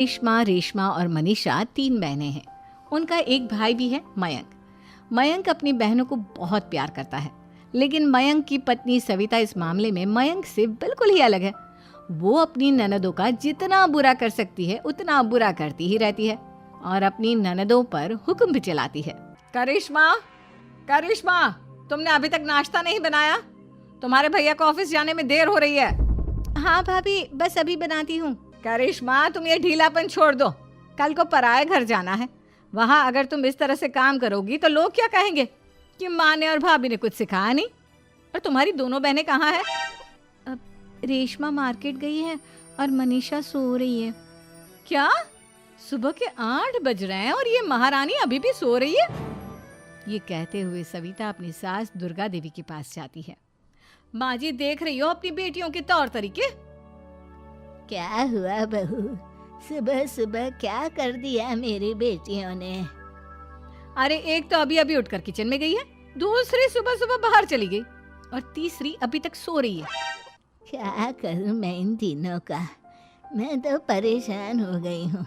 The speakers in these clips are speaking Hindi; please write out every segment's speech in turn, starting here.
रेशमा, रेशमा और मनीषा 3 बहनें हैं। उनका एक भाई भी है, मयंक। मयंक अपनी बहनों को बहुत प्यार करता है, लेकिन मयंक की पत्नी सविता इस मामले में मयंक से बिल्कुल ही अलग है। वो अपनी ननदों का जितना बुरा कर सकती है उतना बुरा करती ही रहती है और अपनी ननदों पर हुक्म भी चलाती है। करिश्मा, करिश्मा, तुमने अभी तक नाश्ता नहीं बनाया? तुम्हारे भैया को ऑफिस जाने में देर हो रही है। हाँ भाभी, बस अभी बनाती हूँ। करिश्मा, तुम ये ढीलापन छोड़ दो। कल को पराये घर जाना है। वहाँ अगर तुम इस तरह से काम करोगी तो लोग क्या कहेंगे कि माँ ने और भाभी ने कुछ सिखाया नहीं। और तुम्हारी दोनों बहनें कहाँ हैं? रेशमा मार्केट गई है और मनीषा सो रही है। क्या? सुबह के 8 बज रहे हैं और ये महारानी अभी भी सो रही है? ये कहते हुए सविता अपनी सास दुर्गा देवी के पास जाती है। माँ जी, देख रही हो अपनी बेटियों के तौर तरीके? क्या हुआ बहू, सुबह सुबह क्या कर दिया मेरी बेटियों ने? अरे एक तो अभी अभी उठकर किचन में गई है, दूसरी सुबह सुबह बाहर चली गई और तीसरी अभी तक सो रही है। क्या करूं मैं इन तीनों का, मैं तो परेशान हो गई हूँ।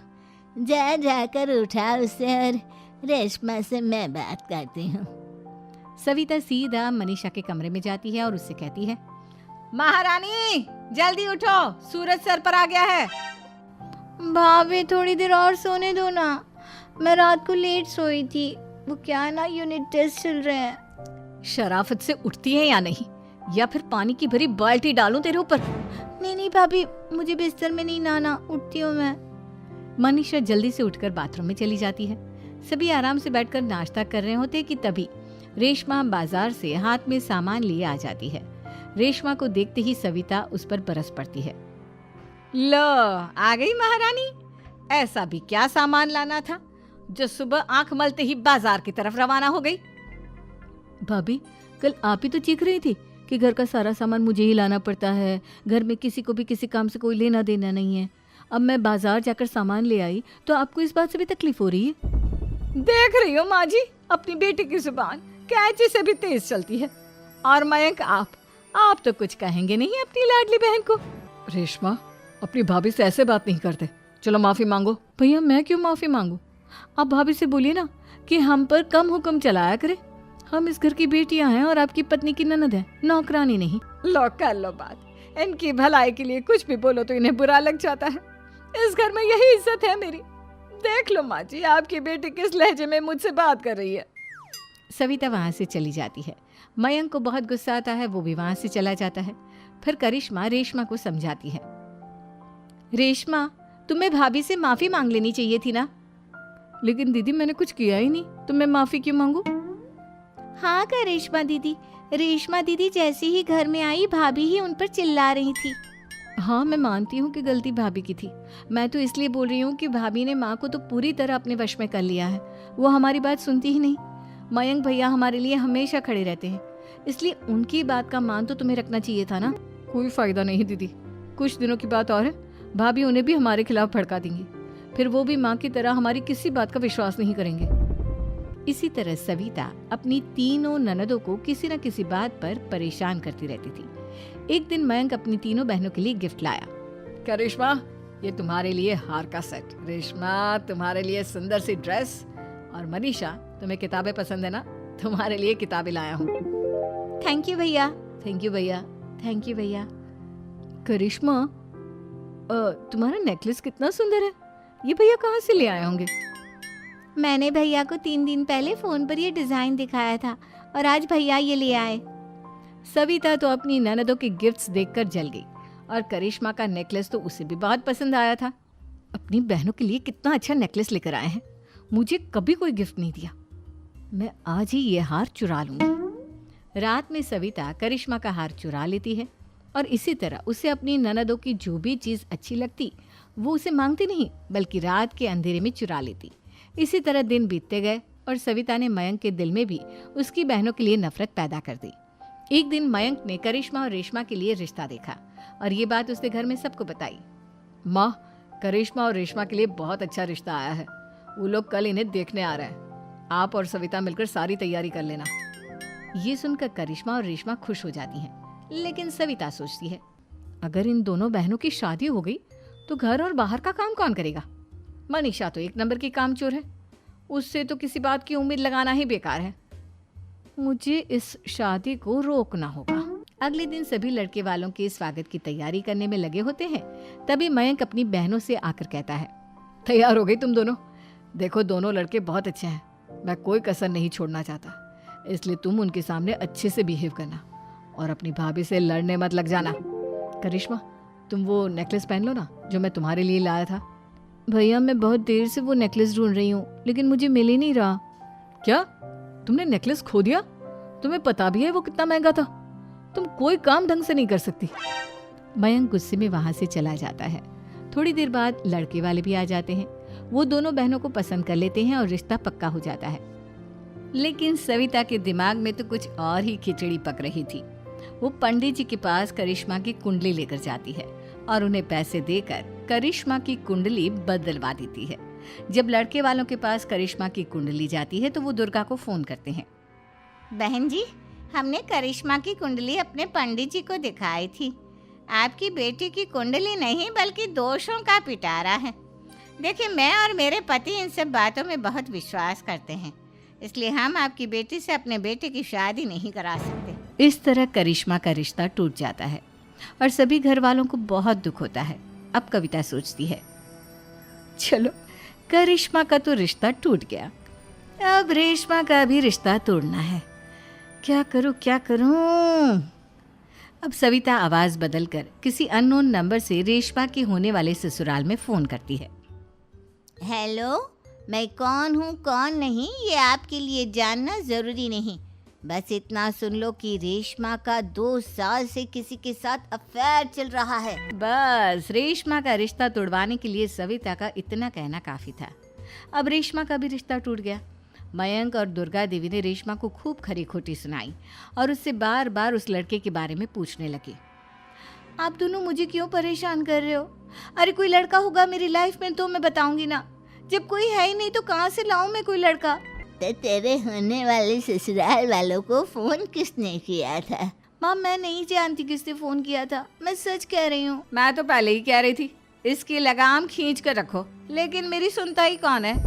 जा जाकर उठा उसे और रेशमा से मैं बात करती हूँ। सविता सीधा मनीषा के कमरे में जाती है और उससे कहती है, महारानी जल्दी उठो, सूरज सर पर आ गया है। भाभी थोड़ी देर और सोने दो ना, मैं रात को लेट सोई थी। वो क्या ना, यूनिट टेस्ट चल रहे हैं। शराफत से उठती है या नहीं, या फिर पानी की भरी बाल्टी डालूं तेरे ऊपर? नहीं भाभी, मुझे बिस्तर में नहीं नहाना, उठती हूँ मैं। मनीषा जल्दी से उठकर बाथरूम में चली जाती है। सभी आराम से बैठकर नाश्ता कर रहे होते कि तभी रेशमा बाजार से हाथ में सामान लिए आ जाती है। रेशमा को देखते ही सविता उस पर बरस पड़ती है। लो, आ गई महारानी। ऐसा भी क्या सामान लाना था जो सुबह आंख मलते ही बाजार की तरफ रवाना हो गई? भाभी, कल आप ही तो चीख रही थी कि घर का सारा सामान मुझे ही लाना पड़ता है, घर में किसी को भी किसी काम से कोई लेना देना नहीं है। अब मैं बाजार जाकर सामान ले आई तो आपको इस बात से भी तकलीफ हो रही है? देख रही हो माँ जी, अपनी बेटी की जुबान कैंची से भी तेज चलती है। और मयंक, आप तो कुछ कहेंगे नहीं अपनी लाडली बहन को। रेशमा, अपनी भाभी से ऐसे बात नहीं करते। चलो माफी मांगो। भैया, मैं क्यों माफी मांगू? आप भाभी से बोलिए ना कि हम पर कम हुक्म चलाया करे। हम इस घर की बेटियां हैं और आपकी पत्नी की ननद है, नौकरानी नहीं। लो कर लो बात। इनकी भलाई के लिए कुछ भी बोलो तो इन्हें बुरा लग जाता है। इस घर में यही इज्जत है मेरी। देख लो माँ जी, आपकी बेटी किस लहजे में मुझसे बात कर रही है। सविता वहां से चली जाती है। मयंक को बहुत गुस्सा आता है, वो भी वहां से चला जाता है। फिर करिश्मा रेशमा को समझाती है, रेशमा, तुम्हें भाभी से माफी मांग लेनी चाहिए थी ना। लेकिन दीदी, मैंने कुछ किया ही नहीं, तो मैं माफी क्यों मांगू? हाँ करिश्मा दीदी, रेशमा दीदी जैसे ही घर में आई भाभी ही उन पर चिल्ला रही थी। हाँ, मैं मानती हूँ कि गलती भाभी की थी। मैं तो इसलिए बोल रही हूँ कि भाभी ने माँ को तो पूरी तरह अपने वश में कर लिया है। वो हमारी बात सुनती ही नहीं। मयंक भैया हमारे लिए हमेशा खड़े रहते हैं, इसलिए उनकी बात का मान तो तुम्हें रखना चाहिए था ना। कोई फायदा नहीं दीदी, कुछ दिनों की बात और है, भाभी उन्हें भी हमारे खिलाफ भड़का देंगी। फिर वो भी माँ की तरह हमारी किसी बात का विश्वास नहीं करेंगे। इसी तरह सविता अपनी तीनों ननदों को किसी न किसी बात पर परेशान करती रहती थी। एक दिन मयंक अपनी तीनों बहनों के लिए गिफ्ट लाया। करिश्मा, ये तुम्हारे लिए हार का सेट। रेशमा, तुम्हारे लिए सुंदर सी ड्रेस। और मनीषा, तुम्हें किताबें पसंद है ना, तुम्हारे लिए किताबें लाया हूँ। थैंक यू भैया। थैंक यू भैया। थैंक यू भैया। करिश्मा, तुम्हारा नेकलेस कितना सुंदर है। ये भैया कहाँ से ले आए होंगे? मैंने भैया को 3 दिन पहले फोन पर ये डिजाइन दिखाया था और आज भैया ये ले आए। सविता तो अपनी ननदों के गिफ्ट्स देखकर जल गई और करिश्मा का नेकलेस तो उसे भी बहुत पसंद आया था। अपनी बहनों के लिए कितना अच्छा नेकलेस लेकर आए हैं, मुझे कभी कोई गिफ्ट नहीं दिया। मैं आज ही ये हार चुरा लूंगी। रात में सविता करिश्मा का हार चुरा लेती है और इसी तरह उसे अपनी ननदों की जो भी चीज़ अच्छी लगती वो उसे मांगती नहीं, बल्कि रात के अंधेरे में चुरा लेती। इसी तरह दिन बीतते गए और सविता ने मयंक के दिल में भी उसकी बहनों के लिए नफरत पैदा कर दी। एक दिन मयंक ने करिश्मा और रेशमा के लिए रिश्ता देखा और ये बात उसने घर में सबको बताई। माँ, करिश्मा और रेशमा के लिए बहुत अच्छा रिश्ता आया है। वो लोग कल इन्हें देखने आ रहे हैं। आप और सविता मिलकर सारी तैयारी कर लेना। ये सुनकर करिश्मा और रेशमा खुश हो जाती हैं, लेकिन सविता सोचती है, अगर इन दोनों बहनों की शादी हो गई तो घर और बाहर का काम कौन करेगा? मनीषा तो एक नंबर की कामचोर है, उससे तो किसी बात की उम्मीद लगाना ही बेकार है। मुझे इस शादी को रोकना होगा। अगले दिन सभी लड़के वालों के स्वागत की तैयारी करने में लगे होते हैं। तभी मयंक अपनी बहनों से आकर कहता है, तैयार हो गई तुम दोनों? देखो दोनों लड़के बहुत अच्छे हैं, मैं कोई कसर नहीं छोड़ना चाहता, इसलिए तुम उनके सामने अच्छे से बिहेव करना और अपनी भाभी से लड़ने मत लग जाना। करिश्मा, तुम वो नेकलेस पहन लो ना जो मैं तुम्हारे लिए लाया था। भैया मैं बहुत देर से वो नेकलेस ढूंढ रही हूँ, लेकिन मुझे मिल ही नहीं रहा। क्या तुमने नेकलेस खो दिया? तुम्हें पता भी है वो कितना महंगा था? तुम कोई काम ढंग से नहीं कर सकती। मयंक गुस्से में वहां से चला जाता है। थोड़ी देर बाद लड़के वाले भी आ जाते हैं। वो दोनों बहनों को पसंद कर लेते हैं और रिश्ता पक्का हो जाता है। लेकिन सविता के दिमाग में तो कुछ और ही खिचड़ी पक रही थी। वो पंडित जी के पास करिश्मा की कुंडली लेकर जाती है और उन्हें पैसे देकर करिश्मा की कुंडली बदलवा देती है। जब लड़के वालों के पास करिश्मा की कुंडली जाती है तो वो दुर्गा को फोन करते हैं। बहन जी, हमने करिश्मा की कुंडली अपने पंडित जी को दिखाई थी। आपकी बेटी की कुंडली नहीं बल्कि दोषों का पिटारा है। देखिए, मैं और मेरे पति इन सब बातों में बहुत विश्वास करते हैं, इसलिए हम आपकी बेटी से अपने बेटे की शादी नहीं करा सकते। इस तरह करिश्मा का रिश्ता टूट जाता है और सभी घर वालों को बहुत दुख होता है। अब कविता सोचती है, चलो करिश्मा का तो रिश्ता टूट गया, अब रेशमा का भी रिश्ता तोड़ना है। क्या करूं? अब सविता आवाज बदलकर किसी अननोन नंबर से रेशमा के होने वाले ससुराल में फोन करती है। हेलो, मैं कौन हूँ कौन नहीं ये आपके लिए जानना ज़रूरी नहीं। बस इतना सुन लो कि रेशमा का 2 साल से किसी के साथ अफेयर चल रहा है। बस रेशमा का रिश्ता तोड़वाने के लिए सविता का इतना कहना काफी था। अब रेशमा का भी रिश्ता टूट गया। मयंक और दुर्गा देवी ने रेशमा को खूब खरी खोटी सुनाई और उससे बार बार उस लड़के के बारे में पूछने लगे। आप दोनों मुझे क्यों परेशान कर रहे हो? अरे कोई लड़का होगा मेरी लाइफ में तो मैं बताऊंगी ना, जब कोई है ही नहीं तो कहाँ से लाऊं मैं कोई लड़का? तो तेरे होने वाले ससुराल वालों को फोन किसने किया था? माँ मैं नहीं जानती किसने फोन किया था, मैं सच कह रही हूँ। मैं तो पहले ही कह रही थी इसकी लगाम खींच कर रखो, लेकिन मेरी सुनता ही कौन है।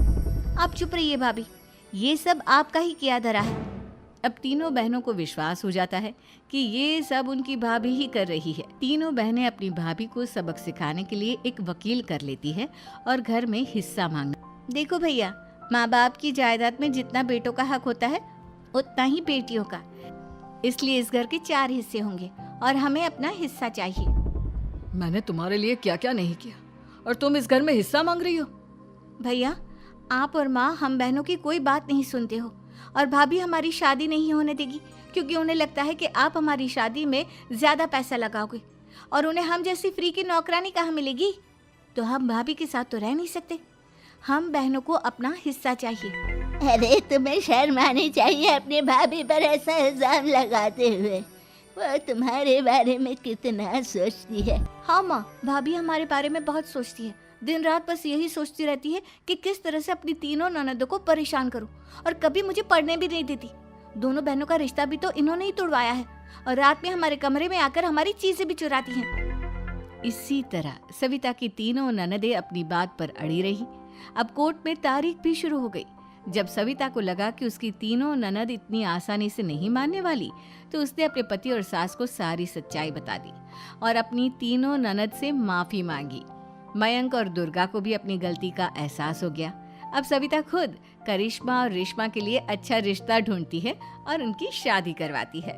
आप चुप रहिए भाभी, ये सब आपका ही किया धरा है। अब तीनों बहनों को विश्वास हो जाता है कि ये सब उनकी भाभी ही कर रही है। तीनों बहनें अपनी भाभी को सबक सिखाने के लिए एक वकील कर लेती है और घर में हिस्सा मांगना। देखो भैया, माँ बाप की जायदाद में जितना बेटों का हक होता है उतना ही बेटियों का, इसलिए इस घर के 4 हिस्से होंगे और हमें अपना हिस्सा चाहिए। मैंने तुम्हारे लिए क्या क्या नहीं किया और तुम इस घर में हिस्सा मांग रही हो? भैया, आप और माँ हम बहनों की कोई बात नहीं सुनते हो और भाभी हमारी शादी नहीं होने देगी क्योंकि उन्हें लगता है कि आप हमारी शादी में ज्यादा पैसा लगाओगे और उन्हें हम जैसी फ्री की नौकरानी कहाँ मिलेगी। तो हम भाभी के साथ तो रह नहीं सकते, हम बहनों को अपना हिस्सा चाहिए। अरे तुम्हें शर्म आनी चाहिए अपने भाभी पर ऐसा इल्जाम लगाते हुए। वो तुम्हारे बारे में कितना सोचती है। हाँ माँ, भाभी हमारे बारे में बहुत सोचती है। दिन रात बस यही सोचती रहती है कि किस तरह से अपनी तीनों ननदों को परेशान करूं और कभी मुझे पढ़ने भी नहीं देती। दोनों बहनों का रिश्ता भी तो इन्होंने ही तोड़वाया है और रात में हमारे कमरे में आकर हमारी चीजें भी चुराती हैं। इसी तरह सविता की तीनों ननदें अपनी बात पर अड़ी रही। अब कोर्ट में तारीख भी शुरू हो गई। जब सविता को लगा कि उसकी तीनों ननद इतनी आसानी से नहीं मानने वाली, तो उसने अपने पति और सास को सारी सच्चाई बता दी और अपनी तीनों ननद से माफी मांगी। मयंक और दुर्गा को भी अपनी गलती का एहसास हो गया। अब सविता खुद करिश्मा और रेशमा के लिए अच्छा रिश्ता ढूंढती है और उनकी शादी करवाती है।